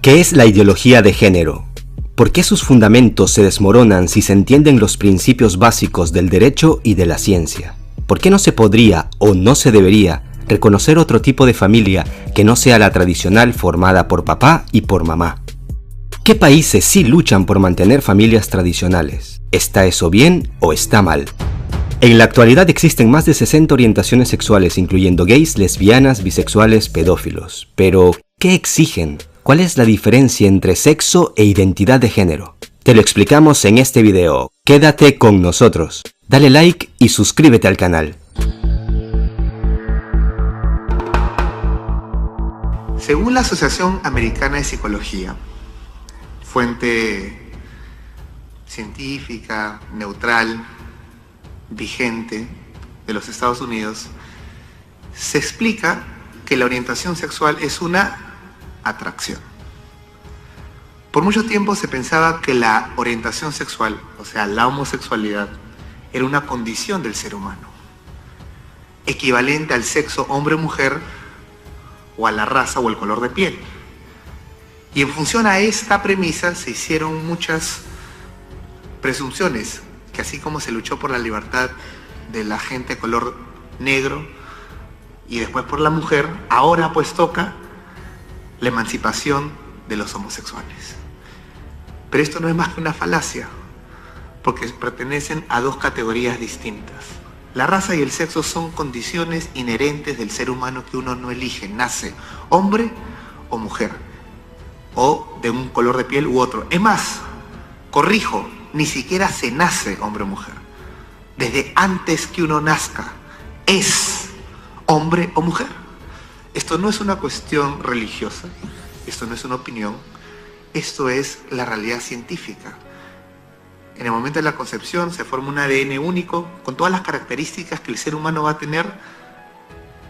¿Qué es la ideología de género? ¿Por qué sus fundamentos se desmoronan si se entienden los principios básicos del derecho y de la ciencia? ¿Por qué no se podría o no se debería reconocer otro tipo de familia que no sea la tradicional formada por papá y por mamá? ¿Qué países sí luchan por mantener familias tradicionales? ¿Está eso bien o está mal? En la actualidad existen más de 60 orientaciones sexuales, incluyendo gays, lesbianas, bisexuales, pedófilos. Pero, ¿qué exigen? ¿Cuál es la diferencia entre sexo e identidad de género? Te lo explicamos en este video. Quédate con nosotros. Dale like y suscríbete al canal. Según la Asociación Americana de Psicología, fuente científica, neutral, vigente de los Estados Unidos, se explica que la orientación sexual es una atracción. Por mucho tiempo se pensaba que la orientación sexual, o sea, la homosexualidad, era una condición del ser humano, equivalente al sexo hombre-mujer o a la raza o el color de piel. Y en función a esta premisa se hicieron muchas presunciones, que así como se luchó por la libertad de la gente de color negro y después por la mujer, ahora pues toca la emancipación de los homosexuales. Pero esto no es más que una falacia, porque pertenecen a dos categorías distintas. La raza y el sexo son condiciones inherentes del ser humano que uno no elige, nace hombre o mujer, o de un color de piel u otro. Es más, corrijo, ni siquiera se nace hombre o mujer. Desde antes que uno nazca, es hombre o mujer. Esto no es una cuestión religiosa, esto no es una opinión, esto es la realidad científica. En el momento de la concepción se forma un ADN único con todas las características que el ser humano va a tener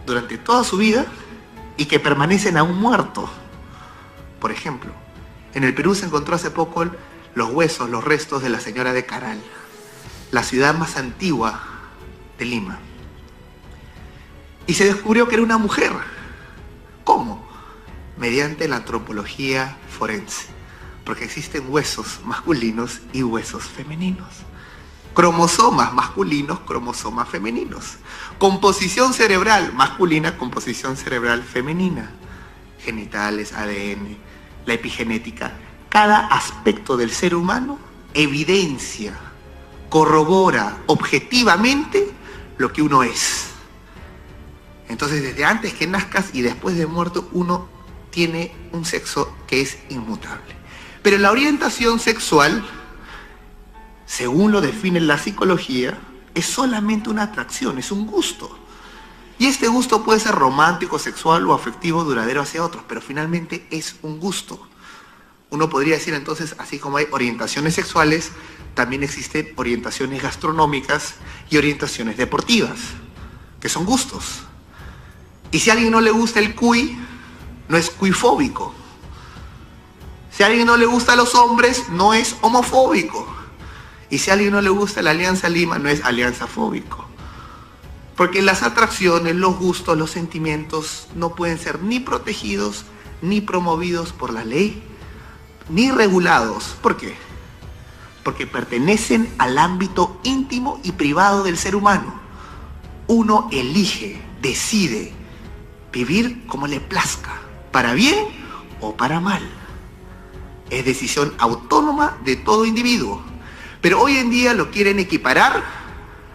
durante toda su vida y que permanecen aún muerto. Por ejemplo, en el Perú se encontró hace poco los huesos, los restos de la señora de Caral, la ciudad más antigua de Lima. Y se descubrió que era una mujer. ¿Cómo? Mediante la antropología forense, porque existen huesos masculinos y huesos femeninos, cromosomas masculinos, cromosomas femeninos, composición cerebral masculina, composición cerebral femenina, genitales, ADN, la epigenética. Cada aspecto del ser humano evidencia, corrobora objetivamente lo que uno es. Entonces, desde antes que nazcas y después de muerto, uno tiene un sexo que es inmutable. Pero la orientación sexual, según lo define la psicología, es solamente una atracción, es un gusto. Y este gusto puede ser romántico, sexual o afectivo duradero hacia otros, pero finalmente es un gusto. Uno podría decir entonces, así como hay orientaciones sexuales, también existen orientaciones gastronómicas y orientaciones deportivas, que son gustos. Y si a alguien no le gusta el cuy, no es cuifóbico. Si a alguien no le gusta a los hombres, no es homofóbico. Y si a alguien no le gusta la Alianza Lima, no es alianzafóbico. Porque las atracciones, los gustos, los sentimientos no pueden ser ni protegidos, ni promovidos por la ley, ni regulados. ¿Por qué? Porque pertenecen al ámbito íntimo y privado del ser humano. Uno elige, decide vivir como le plazca, para bien o para mal. Es decisión autónoma de todo individuo. Pero hoy en día lo quieren equiparar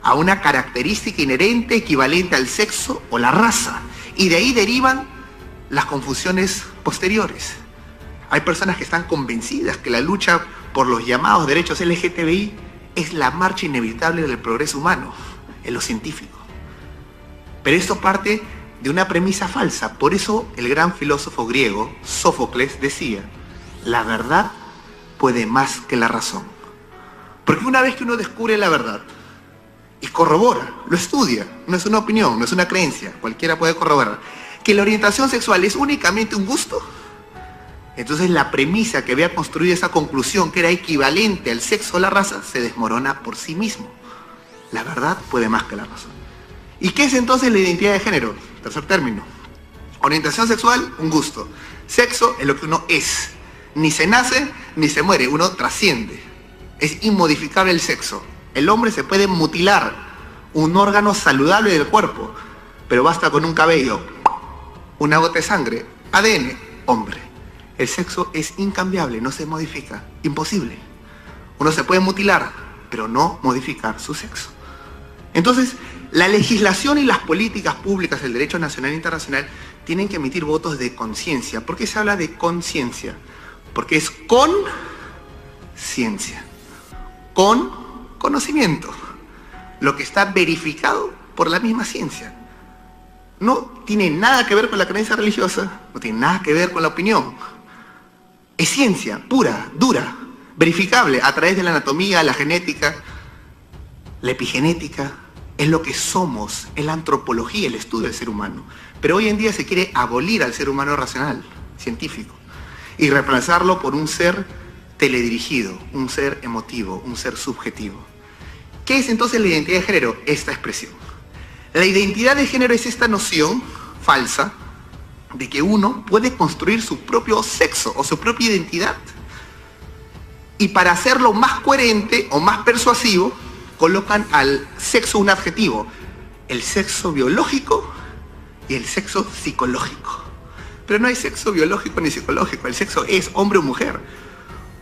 a una característica inherente equivalente al sexo o la raza. Y de ahí derivan las confusiones posteriores. Hay personas que están convencidas que la lucha por los llamados derechos LGTBI es la marcha inevitable del progreso humano, en lo científico. Pero esto parte de una premisa falsa. Por eso el gran filósofo griego, Sófocles, decía: la verdad puede más que la razón. Porque una vez que uno descubre la verdad y corrobora, lo estudia, no es una opinión, no es una creencia, cualquiera puede corroborar, que la orientación sexual es únicamente un gusto, entonces la premisa que había construido esa conclusión, que era equivalente al sexo o la raza, se desmorona por sí mismo. La verdad puede más que la razón. ¿Y qué es entonces la identidad de género? Tercer término. Orientación sexual, un gusto. Sexo es lo que uno es. Ni se nace, ni se muere, uno trasciende. Es inmodificable el sexo. El hombre se puede mutilar un órgano saludable del cuerpo, pero basta con un cabello, una gota de sangre, ADN, hombre. El sexo es incambiable, no se modifica, imposible. Uno se puede mutilar, pero no modificar su sexo. Entonces, la legislación y las políticas públicas, el derecho nacional e internacional, tienen que emitir votos de conciencia. ¿Por qué se habla de conciencia? Porque es con ciencia, con conocimiento, lo que está verificado por la misma ciencia. No tiene nada que ver con la creencia religiosa, no tiene nada que ver con la opinión. Es ciencia pura, dura, verificable a través de la anatomía, la genética, la epigenética. Es lo que somos, es la antropología, el estudio del ser humano. Pero hoy en día se quiere abolir al ser humano racional, científico, y reemplazarlo por un ser teledirigido, un ser emotivo, un ser subjetivo. ¿Qué es entonces la identidad de género? Esta expresión. La identidad de género es esta noción falsa de que uno puede construir su propio sexo o su propia identidad. Y para hacerlo más coherente o más persuasivo, colocan al sexo un adjetivo: el sexo biológico y el sexo psicológico. Pero no hay sexo biológico ni psicológico, el sexo es hombre o mujer.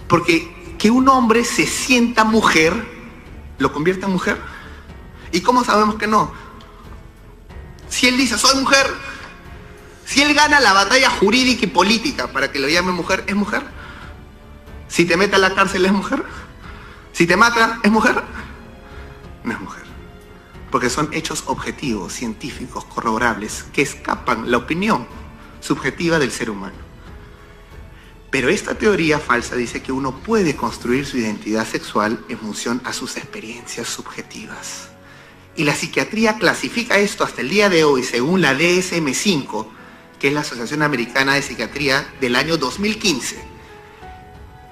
Porque que un hombre se sienta mujer, ¿lo convierte en mujer? ¿Y cómo sabemos que no? Si él dice, soy mujer, si él gana la batalla jurídica y política para que lo llame mujer, ¿es mujer? Si te mete a la cárcel, ¿es mujer? Si te mata, ¿es mujer? No es mujer. Porque son hechos objetivos, científicos, corroborables, que escapan la opinión subjetiva del ser humano. Pero esta teoría falsa dice que uno puede construir su identidad sexual en función a sus experiencias subjetivas. Y la psiquiatría clasifica esto hasta el día de hoy según la DSM-5, que es la Asociación Americana de Psiquiatría del año 2015.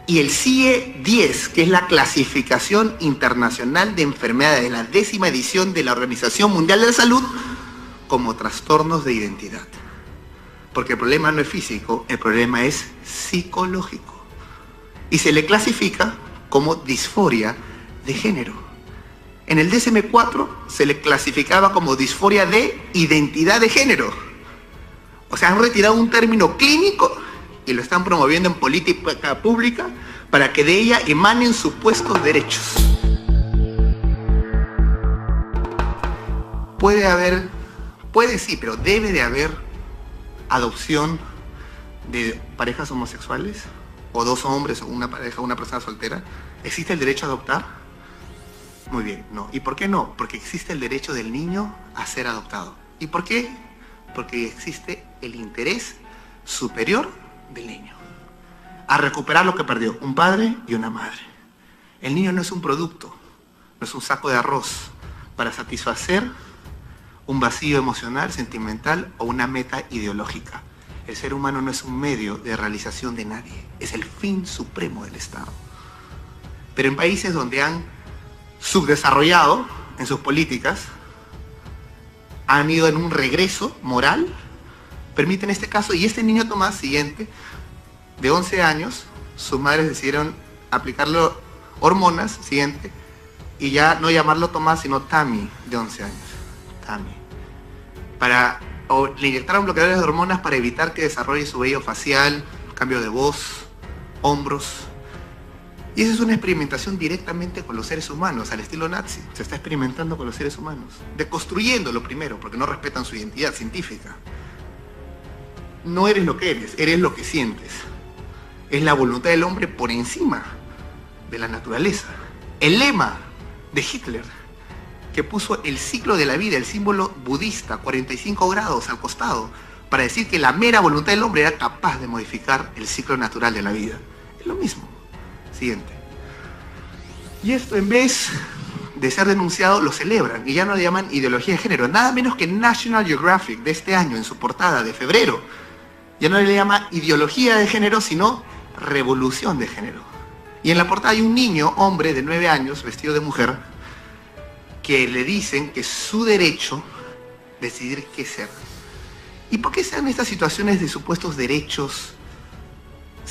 Y el CIE-10, que es la Clasificación Internacional de Enfermedades, la 10ª edición de la Organización Mundial de la Salud, como trastornos de identidad. Porque el problema no es físico, el problema es psicológico. Y se le clasifica como disforia de género. En el DSM-4 se le clasificaba como disforia de identidad de género. O sea, han retirado un término clínico y lo están promoviendo en política pública para que de ella emanen supuestos derechos. Puede sí, pero debe de haber adopción de parejas homosexuales, o dos hombres, o una pareja, una persona soltera. ¿Existe el derecho a adoptar? Muy bien, no. ¿Y por qué no? Porque existe el derecho del niño a ser adoptado. ¿Y por qué? Porque existe el interés superior del niño a recuperar lo que perdió, un padre y una madre. El niño no es un producto, no es un saco de arroz para satisfacer un vacío emocional, sentimental o una meta ideológica. El ser humano no es un medio de realización de nadie, es el fin supremo del Estado. Pero en países donde han subdesarrollado en sus políticas, han ido en un regreso moral, permiten este caso. Y este niño Tomás, siguiente, de 11 años, sus madres decidieron aplicarle hormonas, siguiente, y ya no llamarlo Tomás, sino Tami, de 11 años. Tami. Le inyectaron bloqueadores de hormonas para evitar que desarrolle su vello facial, cambio de voz, hombros. Y esa es una experimentación directamente con los seres humanos, al estilo nazi. Se está experimentando con los seres humanos, deconstruyéndolo primero, porque no respetan su identidad científica. No eres lo que eres lo que sientes. Es la voluntad del hombre por encima de la naturaleza. El lema de Hitler, que puso el ciclo de la vida, el símbolo budista, 45 grados al costado, para decir que la mera voluntad del hombre era capaz de modificar el ciclo natural de la vida. Es lo mismo. Siguiente. Y esto, en vez de ser denunciado, lo celebran y ya no le llaman ideología de género. Nada menos que National Geographic de este año, en su portada de febrero, ya no le llama ideología de género, sino revolución de género. Y en la portada hay un niño, hombre de 9 años, vestido de mujer, que le dicen que es su derecho decidir qué ser. ¿Y por qué se dan estas situaciones de supuestos derechos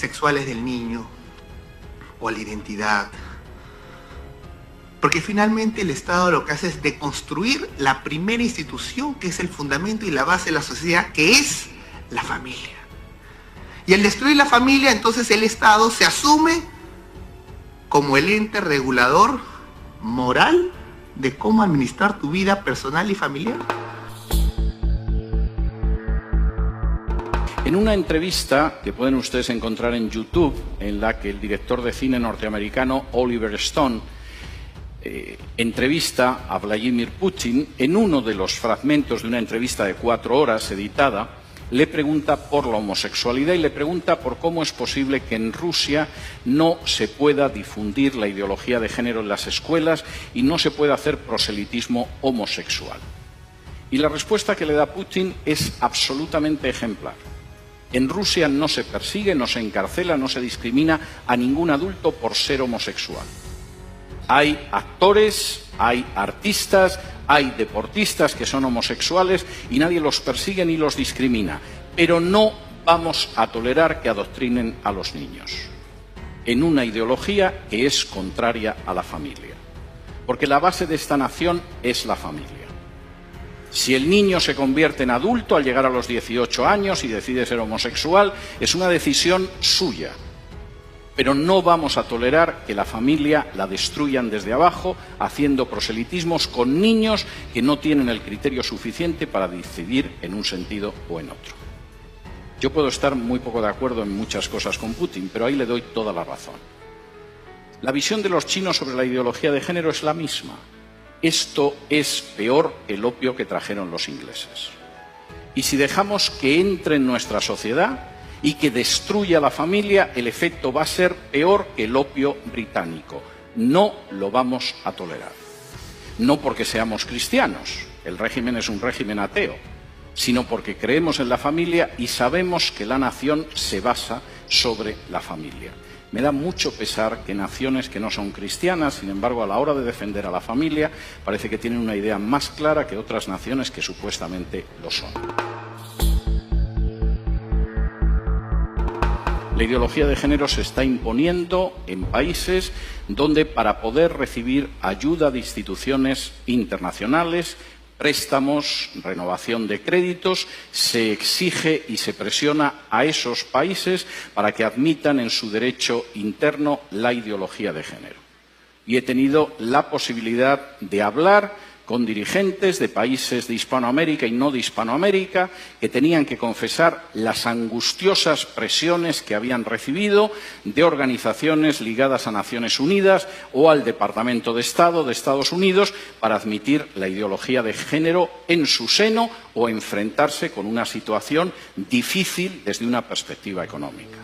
sexuales del niño o a la identidad. Porque finalmente el Estado lo que hace es deconstruir la primera institución que es el fundamento y la base de la sociedad, que es la familia. Y al destruir la familia, entonces el Estado se asume como el ente regulador moral de cómo administrar tu vida personal y familiar. En una entrevista que pueden ustedes encontrar en YouTube, en la que el director de cine norteamericano Oliver Stone entrevista a Vladimir Putin, en uno de los fragmentos de una entrevista de 4 horas editada, le pregunta por la homosexualidad y le pregunta por cómo es posible que en Rusia no se pueda difundir la ideología de género en las escuelas y no se pueda hacer proselitismo homosexual. Y la respuesta que le da Putin es absolutamente ejemplar. En Rusia no se persigue, no se encarcela, no se discrimina a ningún adulto por ser homosexual. Hay actores, hay artistas, hay deportistas que son homosexuales y nadie los persigue ni los discrimina. Pero no vamos a tolerar que adoctrinen a los niños en una ideología que es contraria a la familia. Porque la base de esta nación es la familia. Si el niño se convierte en adulto al llegar a los 18 años y decide ser homosexual, es una decisión suya. Pero no vamos a tolerar que la familia la destruyan desde abajo, haciendo proselitismos con niños que no tienen el criterio suficiente para decidir en un sentido o en otro. Yo puedo estar muy poco de acuerdo en muchas cosas con Putin, pero ahí le doy toda la razón. La visión de los chinos sobre la ideología de género es la misma. Esto es peor que el opio que trajeron los ingleses. Y si dejamos que entre en nuestra sociedad y que destruya la familia, el efecto va a ser peor que el opio británico. No lo vamos a tolerar. No porque seamos cristianos, el régimen es un régimen ateo, sino porque creemos en la familia y sabemos que la nación se basa sobre la familia. Me da mucho pesar que naciones que no son cristianas, sin embargo, a la hora de defender a la familia, parece que tienen una idea más clara que otras naciones que supuestamente lo son. La ideología de género se está imponiendo en países donde para poder recibir ayuda de instituciones internacionales, préstamos, renovación de créditos, se exige y se presiona a esos países para que admitan en su derecho interno la ideología de género. Y he tenido la posibilidad de hablar con dirigentes de países de Hispanoamérica y no de Hispanoamérica que tenían que confesar las angustiosas presiones que habían recibido de organizaciones ligadas a Naciones Unidas o al Departamento de Estado de Estados Unidos para admitir la ideología de género en su seno o enfrentarse con una situación difícil desde una perspectiva económica.